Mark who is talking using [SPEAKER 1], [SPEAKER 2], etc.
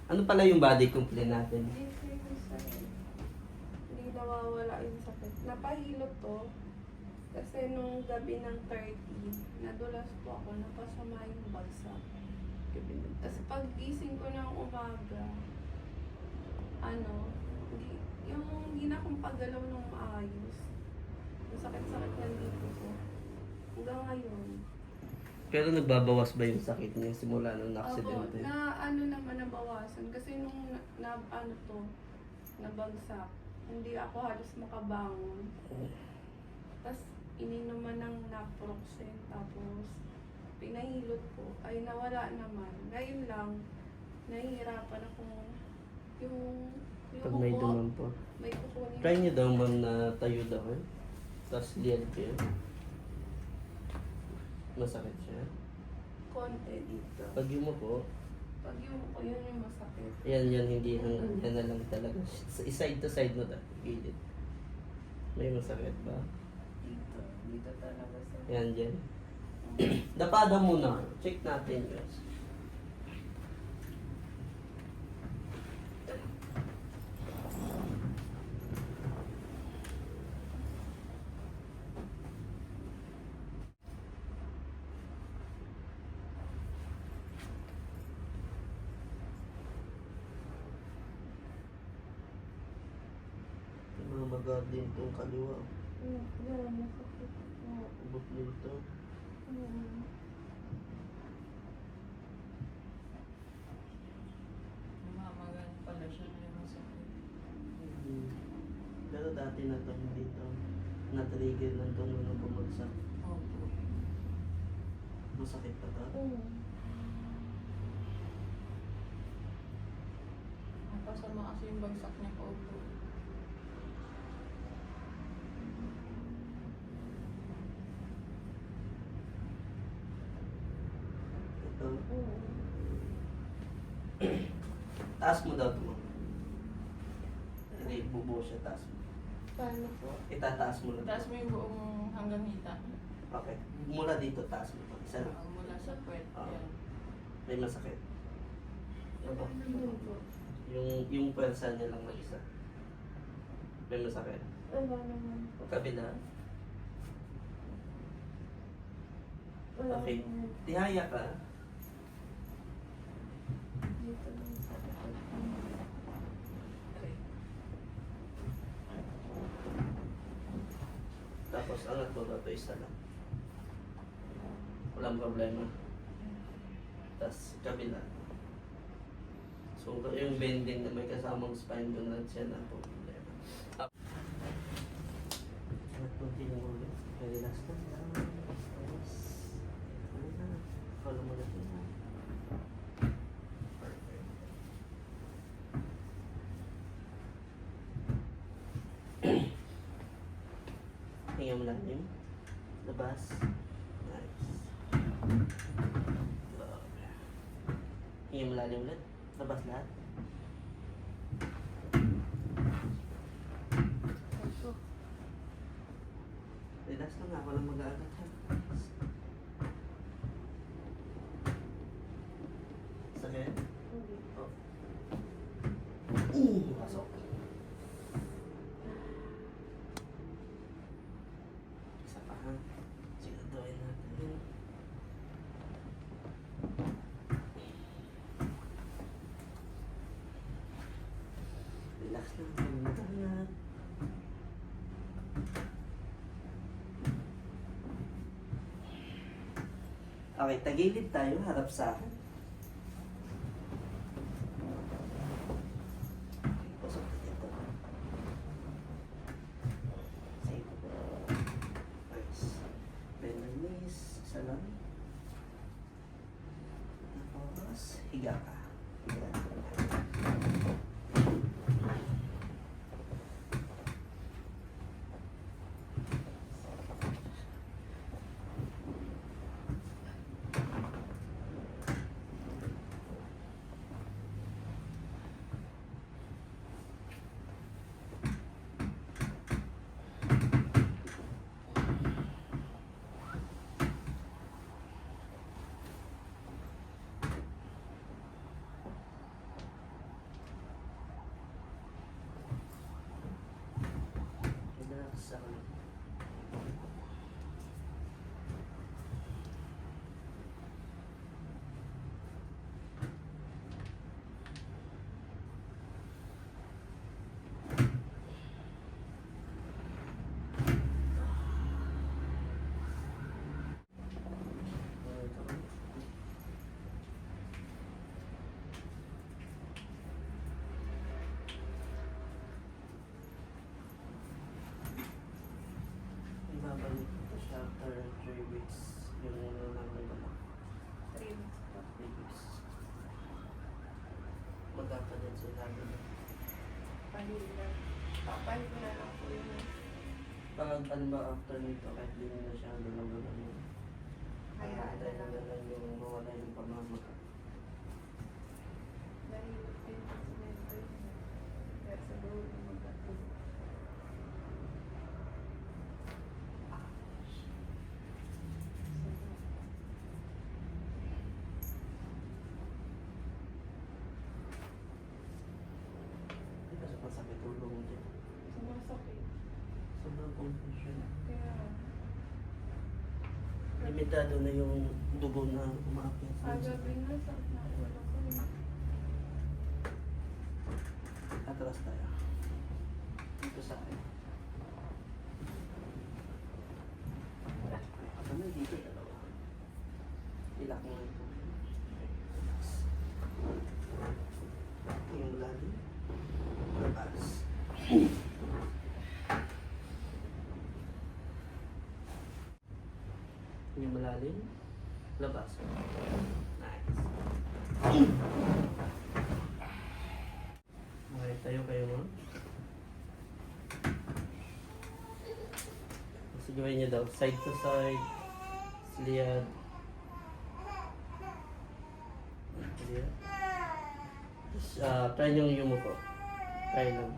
[SPEAKER 1] Ano pala yung body complaint natin?
[SPEAKER 2] Hindi ko sa'yo. Hindi nawawala yung sakit. Napahilot to. Kasi nung gabi ng 30, nadulas po ako, napasama yung bagsak. Kasi pag gising ko ng umaga, yung hindi na akong paggalaw ng maayos. Yung sakit-sakit ng dito ko. Hanggang ngayon.
[SPEAKER 1] Pero nagbabawas ba yung sakit niya simula nung
[SPEAKER 2] Ako,
[SPEAKER 1] aksidente?
[SPEAKER 2] naman nabawasan. Kasi nung nabagsak, hindi ako halos makabangon. Tapos ininuman ng naproxen, tapos pinahilot ko, ay nawala naman. Ngayon lang, nahihirapan akong yung
[SPEAKER 1] Pag may dumampo.
[SPEAKER 2] may kukunin.
[SPEAKER 1] Try niyo daw ma'am na tayo daw eh. Tapos liad kayo. Masakit siya.
[SPEAKER 2] Konti dito.
[SPEAKER 1] Pag yumuko,
[SPEAKER 2] Pag yung ko, yun yung masakit.
[SPEAKER 1] yan hindi hanggang yan na lang talaga. Side to side mo tayo. Gilid. May masakit ba?
[SPEAKER 2] Dito talaga sa...
[SPEAKER 1] Yan dyan. Dapada muna. Check natin guys. Magat din itong kaliwa.
[SPEAKER 2] Yan, masakit.
[SPEAKER 1] Ubot dito.
[SPEAKER 3] Mamagan pala siya na yung masakit.
[SPEAKER 1] Pero dati na ito dito. Na-trigger lang ito nung bumagsak.
[SPEAKER 3] Opo.
[SPEAKER 1] Masakit pa ito.
[SPEAKER 3] Napasama kasi yung bagsak niya pa opo.
[SPEAKER 1] Ito. Taas mo daw ito. Hindi, bubuo siya. Taas mo.
[SPEAKER 2] Paano po?
[SPEAKER 1] Itataas mo lang.
[SPEAKER 3] Taas mo yung buong hanggang hita.
[SPEAKER 1] Okay. Mula dito, taas mo. Isa lang.
[SPEAKER 3] Mula sa puwet. Yan.
[SPEAKER 1] May masakit. Ito.
[SPEAKER 2] Yun po.
[SPEAKER 1] Yung pwersa niya lang mag-isa. May masakit.
[SPEAKER 2] Wala naman po.
[SPEAKER 1] Kabila.
[SPEAKER 2] Wala
[SPEAKER 1] Okay.
[SPEAKER 2] naman.
[SPEAKER 1] Tihaya ka.
[SPEAKER 2] Dito lang sa likod.
[SPEAKER 1] Tapos angat mo ito isa lang. Walang problema. Tapos kabila. So yung bending na may kasamang spine doon lang siya na problema. Angat mo din yung ulit. Relax lang. Yes. Ano na? Follow mo na ito. Perfect. Hinga mo lang yun. Labas. Nice. Love. Hinga mo lang ulit. Labas lahat.
[SPEAKER 2] Ito.
[SPEAKER 1] Relax lang nga. Walang mag-aagat ha. Sakit?
[SPEAKER 2] Hindi.
[SPEAKER 1] Oh. Pasok. Isa pa ha. Siguraduhin natin. Relax lang. Pagmatahanap. Okay, tagilid tayo. Harap sa akin. Pasok na dito. Safe. Nice. Bend the knees. Isa lang. Tapos, higa ka. Higa. 3 weeks. Yung nararamdaman.
[SPEAKER 2] 3 weeks pa.
[SPEAKER 1] 3 weeks. Magkaka din sinabi niya.
[SPEAKER 2] Pahila. Papahila lang po yun.
[SPEAKER 1] Pag ano ba after nito, kahit di na siya gano'n yun.
[SPEAKER 2] Hayaan na lang.
[SPEAKER 1] lang yung mawala yung pamamaga.
[SPEAKER 2] Nahilot din kasi nito yun. Kaya siguro magkatulog.
[SPEAKER 1] Hindi kasi masakit ulo mo din.
[SPEAKER 2] Sumasakit.
[SPEAKER 1] Sobrang confusion.
[SPEAKER 2] Kaya,
[SPEAKER 1] Limitado na yung dugo na umaakyat.
[SPEAKER 2] kagabi na sakit na ulo ko.
[SPEAKER 1] Atras tayo. Dito sa akin. Ano dito dalawa? Ilak mo ito. Relax. Yung lalim. Labas. Yung malalim. Labas. Nice. Okay, tayo kayo mo. Kasi gawin niyo daw, side to side, sliyad. Sliyad. Tapos, try nyo yung yumuko. Try lang.